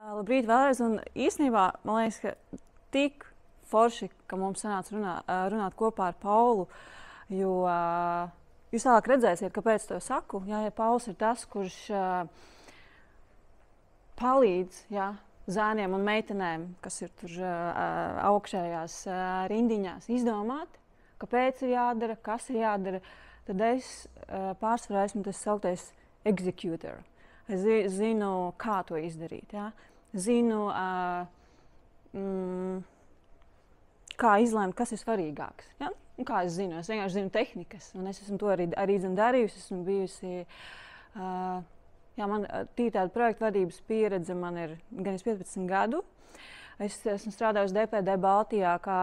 Labrīt vēlreiz, un īstenībā man liekas, ka tik forši, ka mums sanāca runāt kopā ar Paulu, jo jūs vēlāk redzēsiet, kāpēc to saku. Ja Pauls ir tas, kurš palīdz zēniem un meitenēm, kas ir tur augšējās rindiņās, izdomāt, kāpēc ir jādara, kas ir jādara, tad es pārsvarā esmu tas sauktais executor. Es zinu, kā to izdarīt. Ja? Zinu, kā izlēmt, kas ir svarīgāks. Ja? Un kā es zinu? Es vienkārši zinu tehnikas, un es esmu to arī darījusi. Esmu bijusi, man tāda projekta vadības pieredze man ir gan 15 gadu. Es esmu strādājusi DPD Baltijā kā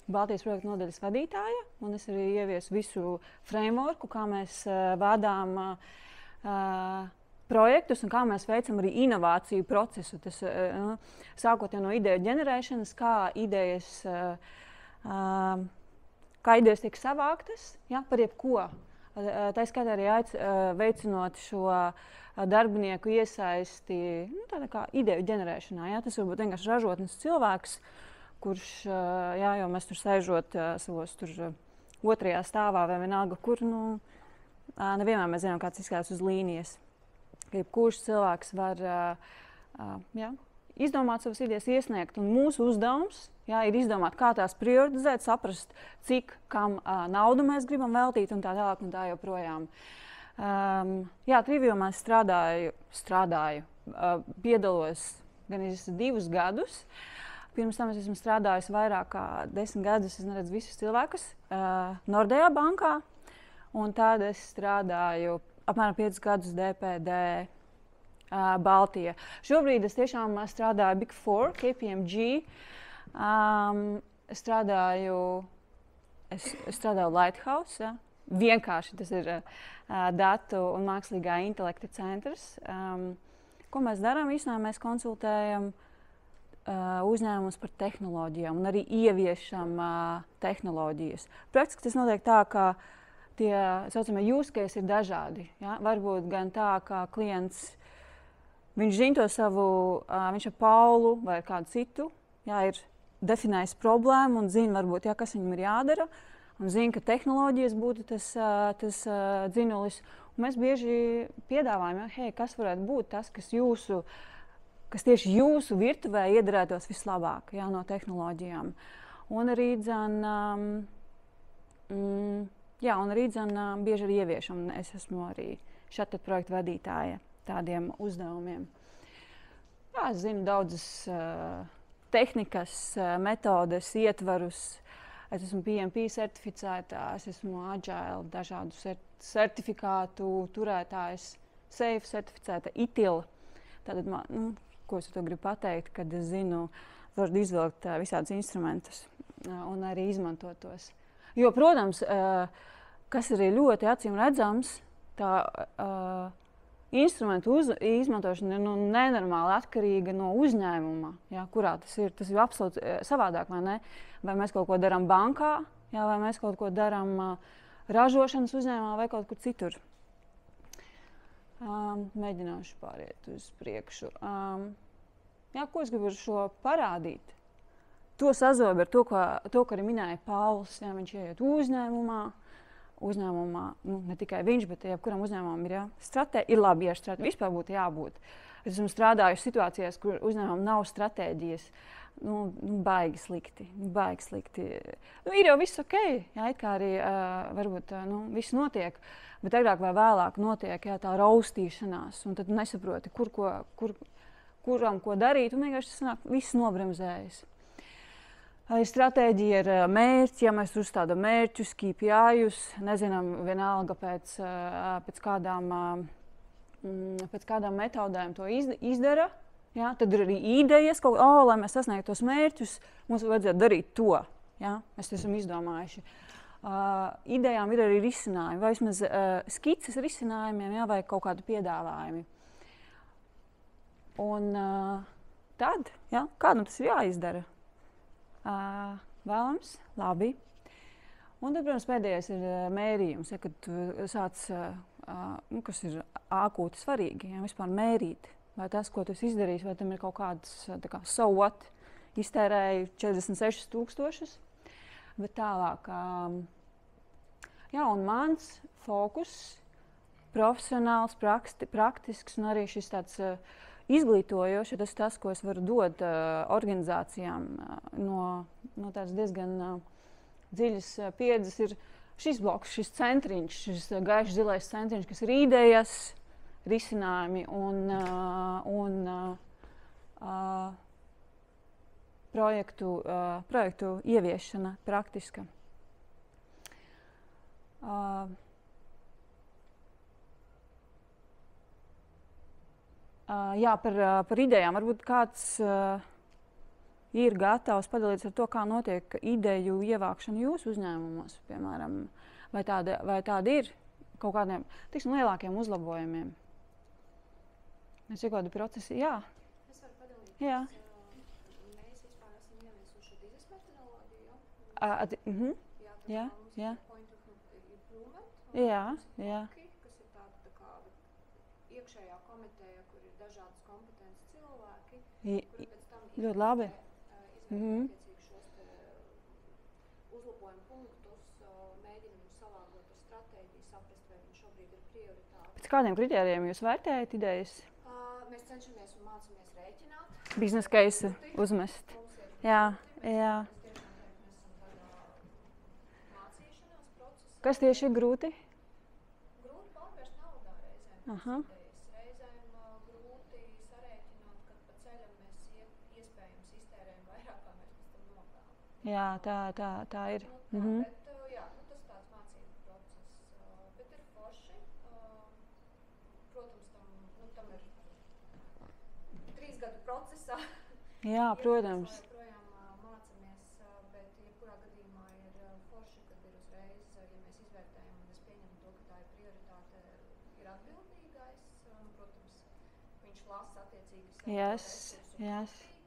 Baltijas projekta nodaļas vadītāja, un es arī ieviesu visu frameworku, kā mēs vadām projektus un kā mēs veicam arī inovāciju procesu. Tas, sākot jau no ideju ģenerēšanas, kā idejas tiek savāktas, par jebko. Tā skaitā arī veicinot šo darbinieku iesaisti tādā kā ideju ģenerēšanā. Ja? Tas var būt vienkārši ražotnes cilvēks, kurš, jo mēs tur sēžot savos tur otrajā stāvā vai vienalga, kur, nevienmēr mēs zinām, kāds izskatās uz līnijas. Jebkurš cilvēks var izdomāt savas idejas, iesniegt. Un mūsu uzdevums ir izdomāt, kā tās prioritizēt, saprast, cik kam naudu mēs gribam veltīt un tā tālāk un tā joprojām. Trivijomā es strādāju, piedalos gan 2 gadus. Pirms tam es esmu strādājusi vairāk kā 10 gadus, es neredzu visus cilvēkus, Nordea bankā. Un tad es strādāju apmēram 5 gadus DPD Baltijā. Šobrīd es tiešām strādāju Big Four, KPMG. Es strādāju Lighthouse. Ja? Vienkārši tas ir datu un mākslīgā intelekta centrs. Ko mēs darām? Īstenībā mēs konsultējam uzņēmumus par tehnoloģijām un arī ieviešam tehnoloģijas. Praktiski tas notiek tā, ka tie saucamie use case ir dažādi. Ja? Varbūt gan tā, ka klients viņš zina to savu, viņš ar Paulu vai kādu citu, ir definējis problēmu un zina, varbūt, kas viņam ir jādara. Un zina, ka tehnoloģijas būtu tas dzinulis. Un mēs bieži piedāvājam, kas varētu būt tas, kas tieši jūsu virtuvē iedarētos vislabāk no tehnoloģijām. Un arī bieži arī ieviešam. Es esmu arī šāda projekta vadītāja tādiem uzdevumiem. Es zinu daudzas tehnikas, metodes, ietvarus. Es esmu PMP certificētā, es esmu Agile, dažādu certifikātu turētājs, SAFe certificēta, ITIL. Tātad, ko es to gribu pateikt, kad es zinu, varu izvilkt visādus instrumentus un arī izmantot tos. Jo, protams, kas arī ļoti acīm redzams, tā instrumentu izmantošana ir nenormāli atkarīga no uzņēmuma, kurā tas ir. Tas ir absolūti savādāk, vai ne? Vai mēs kaut ko darām bankā, vai mēs kaut ko darām ražošanas uzņēmumā vai kaut kur citur. Mēģināšu pāriet uz priekšu. Ko es gribu ar šo parādīt? To sazobu ar to, ko arī minēja Pauls. Viņš ieiet uzņēmumā, ne tikai viņš, bet jebkuram uzņēmumam ir labi, ja stratēģija vispār būtu jābūt. Es esmu strādājusi situācijās, kur uzņēmumam nav stratēģijas. Baigi slikti. Ir jau viss ok, it kā arī varbūt viss notiek, bet agrāk vai vēlāk notiek tā raustīšanās, un tad nesaproti, kuram ko darīt, un vienkārši tas sanāk, viss nobremzējas. Stratēģija ir mērķi, ja mēs uzstādām mērķus, KPI-jus, nezinām vienalga pēc kādām metodēm to izdara. Tad ir arī idejas, lai mēs sasniegtu tos mērķus, mums vajadzētu darīt to. Mēs to esam izdomājuši. Idejām ir arī risinājumi, vai vismaz skices risinājumiem, vai kaut kādi piedāvājumi. Un tad, kādam tas ir jāizdara? Vēlams, labi. Un tad, protams, pēdējais ir mērījums, kad tu sāc, kas ir ākūti svarīgi, vispār mērīt. vai tas, ko tu esi izdarījis, vai tam ir kaut kāds so what, iztērēju 46,000. Bet tālāk, jā, un mans fokus, profesionāls, praktisks un arī šis tāds izglītojošs, tas, ko es varu dot organizācijām no tādas diezgan dziļas pieredzes, ir šis bloks, šis centriņš, šis gaišs zilais centriņš, kas ir idejas, risinājumi un projektu ieviešana praktiska. Jā, par idejām. Varbūt kāds ir gatavs padalīties ar to, kā notiek ideju ievākšana jūsu uzņēmumos, piemēram, vai tāda ir kaut kādiem, lielākiem uzlabojumiem. Mēs ir kādi procesi, jā. Es varu padalīties. Jā. Mēs vispār esam ieviesuši biznes metodoloģiju. Jā, jā. Point of improvement. Jā. Kas ir tāda kā iekšējā komiteja, kur ir dažādas kompetences cilvēki, kuri pēc tam ļoti labi. izvērtē šos uzlabojumu punktus, mēģina viņus salāgot ar stratēģiju, saprast, vai viņi šobrīd ir prioritāti. Pēc kādiem kritērijiem jūs vērtējat idejas? Mēs cenšamies un mācāmies rēķināt. Business case uzmest. Jā. Es tiešām teiktu, mēs esam tādā mācīšanās procesā. Kas tieši ir grūti? Grūti pārvērst naudā reizēm. Aha. Reizēm grūti sarēķināt, kad pa ceļam mēs iespējams iztērējam vairāk, kā mēs pēc tam nopelnām. Jā, tā ir. Bet jā, tas tāds mācību process. Bet ir forši. Protams, tam ir 3 gadu procesā. Jā, protams. Mēs joprojām mācāmies, bet jebkurā gadījumā ir forši, kad ir uzreiz, ja mēs izvērtējam un es pieņemu to, ka tā ir prioritāte, ir atbildīgais. Protams, viņš lasa attiecīgi Yes.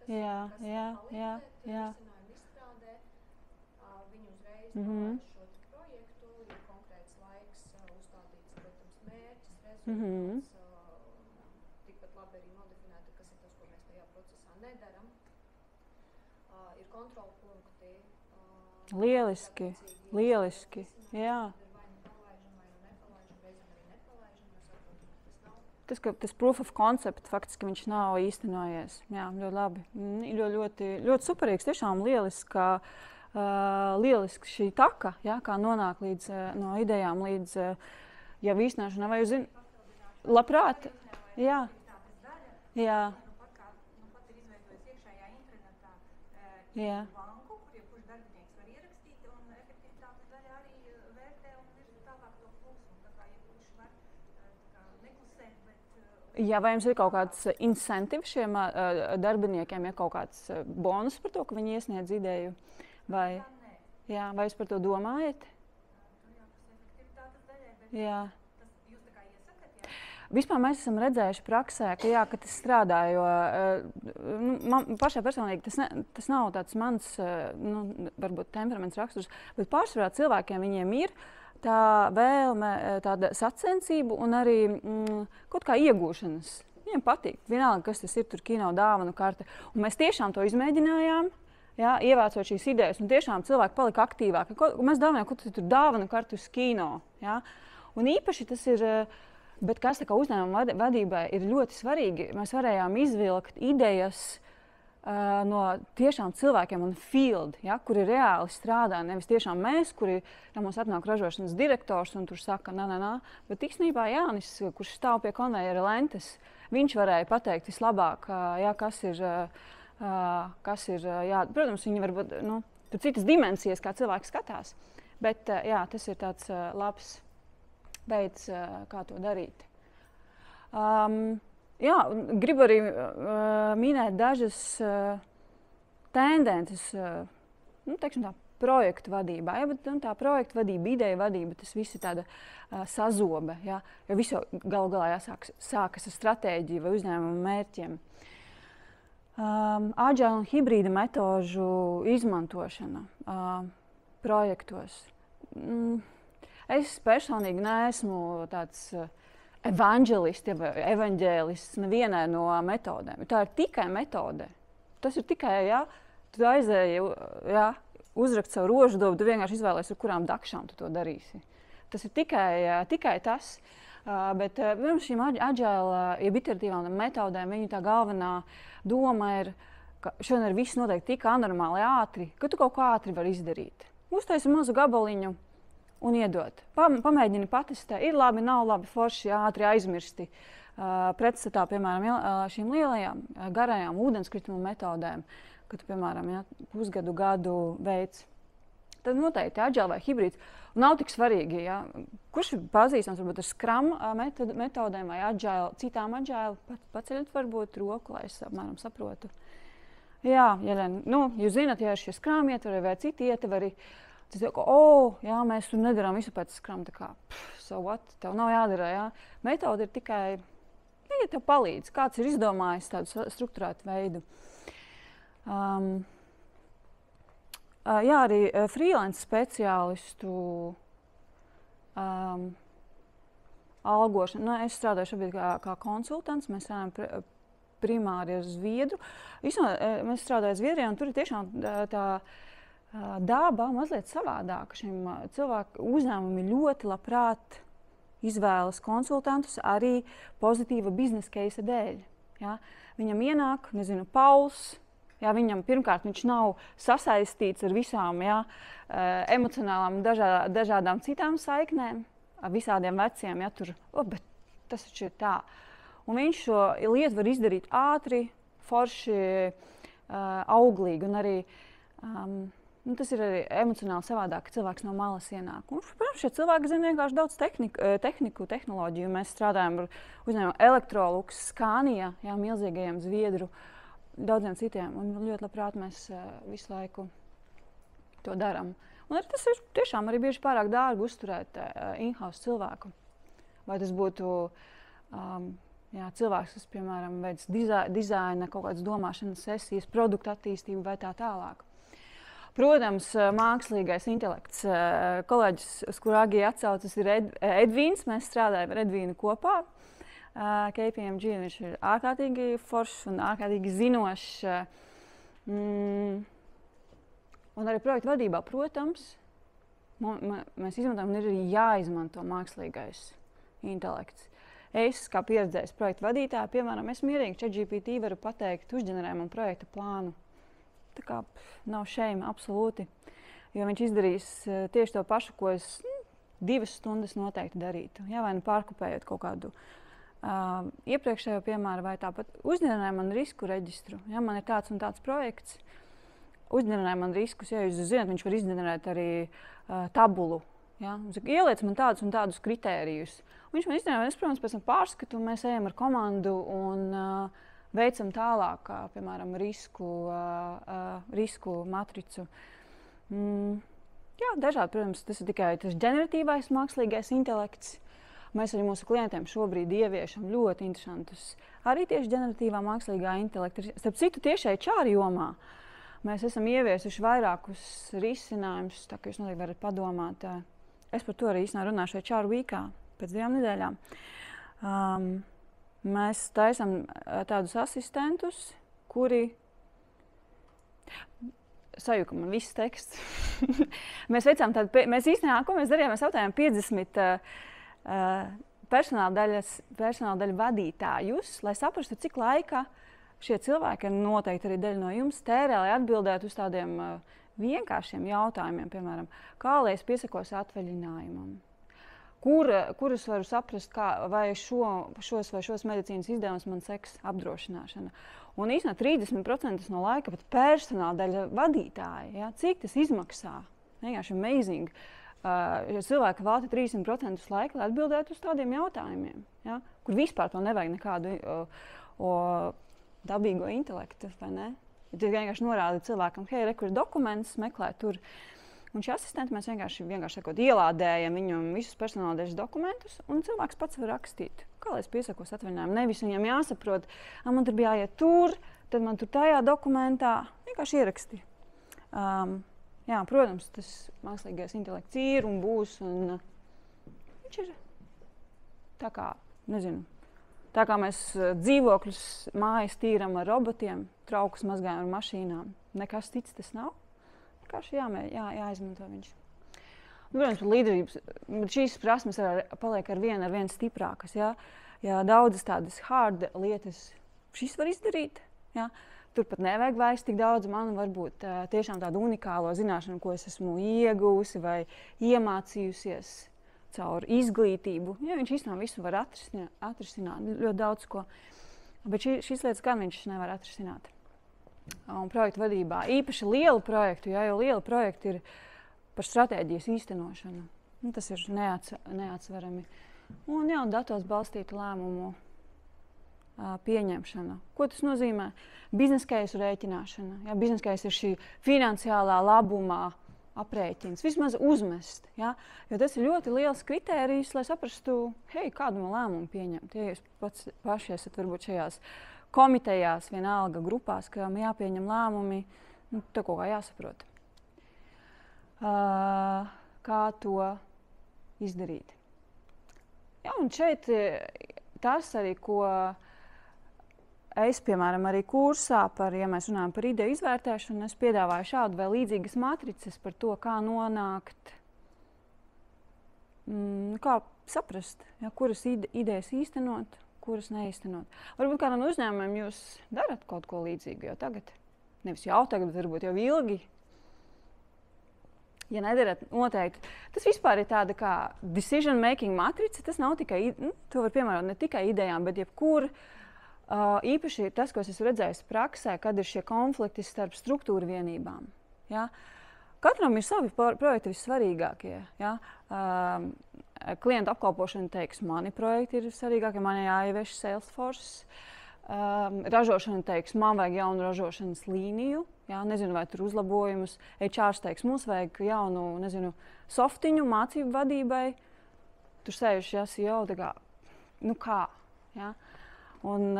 Jā. Risinājumu izstrādē. Viņi uzreiz pavērš šo projektu, ir konkrēts laiks, uzstādīts, protams, mērķis, rezultāts. Tikpat labi arī nodefinēta, kas ir tas, ko mēs tajā procesā nedaram. Ir kontrolpunkti. Lieliski. Jā. Vai nu palaidžam, vai nu nepalaidžam, reizēm arī nepalaidžam, jo saprotam, ka tas nav. Tas proof of concept faktiski viņš nav īstenojies. Jā, ļoti labi. Ļoti superīgs, tiešām lieliski šī taka, jā, kā nonāk līdz no idejām līdz jau īstenošanai. Vai jūs zināt? Labprāt. Jā. Jā. Nu pat ir izveidojis iekšējā internetā Jā. banku, kur jebkurš darbinieks var ierakstīt, un efektivitātes daļa arī vērtē un virza tālāk to plūsmu. Tā kā jebkurš var neklusēt, bet... Jā, vai jums ir kaut kāds incentīvs šiem darbiniekiem, ja kaut kāds bonus par to, ka viņi iesniedz ideju? Vai, jā, vai jūs par to domājat? Jā, tas efektivitātes daļai, bet Jā. tas jūs tā kā iesakat, jā? Vispār mēs esam redzējuši praksē, ka tas strādā, jo man pašai personīgi tas nav tāds mans, varbūt temperaments raksturs, bet pārsvarā cilvēkiem viņiem ir tā vēlme, tāda sacensība un arī kaut kā iegūšanas. Viņiem patīk. Vienalga, kas tas ir, tur kino dāvanu karte. Un mēs tiešām to izmēģinājām, jā, ievācot šīs idejas, un tiešām cilvēki palika aktīvāki. Mēs domājam, ko tas ir tur dāvanu karte uz kino. Jā. Un īpaši tas ir... Bet kas uzņēmuma vadībai ir ļoti svarīgi, mēs varējām izvilkt idejas no tiešām cilvēkiem un field, ja, kuri reāli strādā. Nevis tiešām mēs, kuri mums atnāk ražošanas direktors un tur saka, nā. Bet īstenībā Jānis, kurš stāv pie konvejera lentes, viņš varēja pateikt vislabāk, ja, kas ir jā, protams, viņi varbūt, tur citas dimensijas, kā cilvēks skatās. Bet jā, tas ir tāds labs veids, kā to darīt. Jā, gribu arī minēt dažas tendences, teiksim tā, projektu vadībā. Ja, bet tā projektu vadība, ideja vadība, tas viss ir tāda sazobe. Ja, jo visu galu galā sākas ar stratēģiju vai uzņēmumu mērķiem. Agile un hibrīda metožu izmantošana projektos. Es personīgi neesmu tāds evanģelists, evaņģēlists nevienai no metodēm. Tā ir tikai metode. Tas ir tikai, tu aizēji, uzrakt savu rožu dobu, tu vienkārši izvēlēsi, ar kurām dakšām tu to darīsi. Tas ir tikai tas. Bet šīm agile, iteratīvām metodēm, viņu tā galvenā doma ir, ka šodien ir viss noteikti tik anormāli ātri, ka tu kaut ko ātri vari izdarīt. Uztaisi mazu gabaliņu un iedot. Pamēģini patestēt, ir labi, nav labi, forši, ātri aizmirsti. Pretstatā, piemēram, šīm lielajām, garajām ūdenskrituma metodēm, kad tu, piemēram, gadu veids. Tad noteikti agile vai hibrīds. Nav tik svarīgi, kurš ir pazīstams varbūt ar Scrum metodēm vai agile, citām agile. Paceļat varbūt roku, lai es apmēram saprotu. Jā, Jelena, jūs zināt, ja ir šie Scrum ietvari vai citi ietvari, tad mēs tur nedarām visu pēc Scrum. Tā kā, so what? Tev nav jādara, Metode ir tikai, ja tev palīdz. Kāds ir izdomājis tādu strukturētu veidu. Arī freelance speciālistu algošana. Es strādāju šobrīd kā konsultants. Mēs strādājam primāri ar Zviedru. Mēs strādājam Zviedrijā, un tur ir tiešām tā daba mazliet savādāka. Šim cilvēku uzņēmumi ļoti labprāt izvēlas konsultantus arī pozitīva biznesa case dēļ. Viņam ienāk, Pauls. Viņam pirmkārt viņš nav sasaistīts ar visām emocionālām dažādām citām saiknēm, ar visādiem veciem, bet tas taču ir tā. Un viņš šo lietu var izdarīt ātri, forši, auglīgi. Un arī, tas ir arī emocionāli savādāk, ka cilvēks no malas ienāk. Un, protams, šie cilvēki zina vienkārši daudz tehniku, tehnoloģiju. Mēs strādājam ar uzņēmumu Electrolux, Scania, milzīgajiem Zviedru, daudziem citiem, un ļoti labprāt mēs visu laiku to darām. Un tas ir tiešām arī bieži pārāk dārgi uzturēt in-house cilvēku. Vai tas būtu cilvēks, kas, piemēram, veids dizaina, kaut kādas domāšanas sesijas, produktu attīstību vai tā tālāk. Protams, mākslīgais intelekts. Kolēģis, uz kuru Agija atsaucas, ir Edvīns. Mēs strādājam ar Edvīnu kopā. KPMG viņš ir ārkārtīgi foršs un ārkārtīgi zinošs. Un arī projektu vadībā, protams, mēs izmantojam un ir arī jāizmanto mākslīgais intelekts. Es, kā pieredzējis projektu vadītāja, piemēram, es mierīgi ChatGPT varu pateikt, uzģenerē man projekta plānu. Tā kā nav šeima, absolūti. Jo viņš izdarīs tieši to pašu, ko es 2 stundas noteikti darītu. Vai pārkopējot kaut kādu iepriekšējo piemēru, vai tāpat uzģenerē man risku reģistru. Man ir tāds un tāds projekts, uzģenerē man riskus. Jūs zināt, viņš var izģenerēt arī tabulu. Ieliec man tādus un tādus kritērijus. Viņš man izģenerē, es, protams, pēc tam pārskatu, un mēs ejam ar komandu un veicam tālāk, piemēram, risku matricu. Dažādi, protams, tas ir tikai tas ģeneratīvais mākslīgais intelekts. Mēs arī mūsu klientiem šobrīd ieviešam ļoti interesantus arī tieši ģeneratīvā mākslīgā intelekta. Starp citu, tieši HR jomā mēs esam ieviesuši vairākus risinājumus, tā ka jūs noteikti varat padomāt. Es par to arī īstenībā runāšu HR weekā pēc 2 nedēļām. Mēs taisam tādus asistentus, kuri sajūka man viss teksts. Mēs īstenībā, ko mēs darījām, mēs jautājām 50 personāla daļu vadītājus, lai saprastu, cik laika šie cilvēki, noteikti arī daļa no jums, tērē, lai atbildētu uz tādiem vienkāršiem jautājumiem, piemēram, kā lai es piesakos atvaļinājumam, kurus varu saprast, vai šos medicīnas izdevumus man seks apdrošināšana. Un īstenībā 30% no laika pat personāla daļa vadītāji, cik tas izmaksā, vienkārši amazing. Cilvēki velta 30% laika, lai atbildētu uz tādiem jautājumiem, kur vispār to nevajag nekādu dabīgo intelektu, vai ne? Tu vienkārši norādi cilvēkam, hei, kur ir dokuments, meklē tur. Un šie asistenti mēs vienkārši ielādējam viņam visus personāla daļas dokumentus, un cilvēks pats var rakstīt, kā lai es piesakos atvaļinājumu. Nevis viņam jāsaprot, man tur bija jāiet tur, tad man tur tajā dokumentā vienkārši ieraksti. Protams, tas mākslīgais intelekts ir un būs, un viņš ir tā kā nezinu, tā kā mēs dzīvokļus mājas tīram ar robotiem, traukus mazgājam ar mašīnām, nekas cits tas nav. Vienkārši jāizmanto viņš. Protams, par līderības, šīs prasmes paliek ar vien stiprākas. Ja daudzas tādas hard lietas šis var izdarīt, turpat nevajag vairs tik daudz. Man varbūt tiešām tādu unikālo zināšanu, ko es esmu ieguvusi vai iemācījusies caur izglītību. Viņš īstenībā visu var atrisināt, ļoti daudz ko. Bet šīs lietas gan viņš nevar atrisināt. Un projektu vadībā īpaši lielu projektu, jo liela projekta ir par stratēģijas īstenošanu. Tas ir neatsverami. Un datos balstītu lēmumu pieņemšana. Ko tas nozīmē? Biznesa keisu rēķināšana. Biznesa keisa ir šī finansiālā labumā aprēķins. Vismaz uzmest. Jo tas ir ļoti liels kritērijs, lai saprastu, kādu no lēmumu pieņemt. Ja jūs paši esat varbūt šajās komitejās, vienalga grupās, kam jāpieņem lēmumi, tā kaut kā jāsaprot. Kā to izdarīt? Un šeit tas arī, ko es, piemēram, arī kursā, ja mēs runājam par ideju izvērtēšanu, es piedāvāju šādu vai līdzīgas matricas par to, kā nonākt, kā saprast, kuras idejas īstenot, kuras neīstenot. Varbūt kādam uzņēmumam jūs darat kaut ko līdzīgu jau tagad. Nevis jau tagad, bet varbūt jau ilgi. Ja nedarat, noteikti. Tas vispār ir tāda kā decision making matrica. Tas nav tikai, to var piemērot ne tikai idejām, bet jebkur. Īpaši tas, ko es esmu redzējis praksē, kad ir šie konflikti starp struktūra vienībām. Katram ir savi projekti vissvarīgākie. Klientu apkalpošana teiks, mani projekti ir svarīgākie, man jāievieš Salesforce. Ražošana teiks, man vajag jaunu ražošanas līniju. Nezinu, vai tur uzlabojumus. HR teiks, mums vajag jaunu, softiņu mācību vadībai. Tur sēžu CEO, tā kā, kā? Un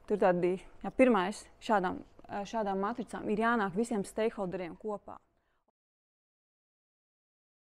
tur tādi, pirmais šādām matricām ir jānāk visiem stakeholderiem kopā.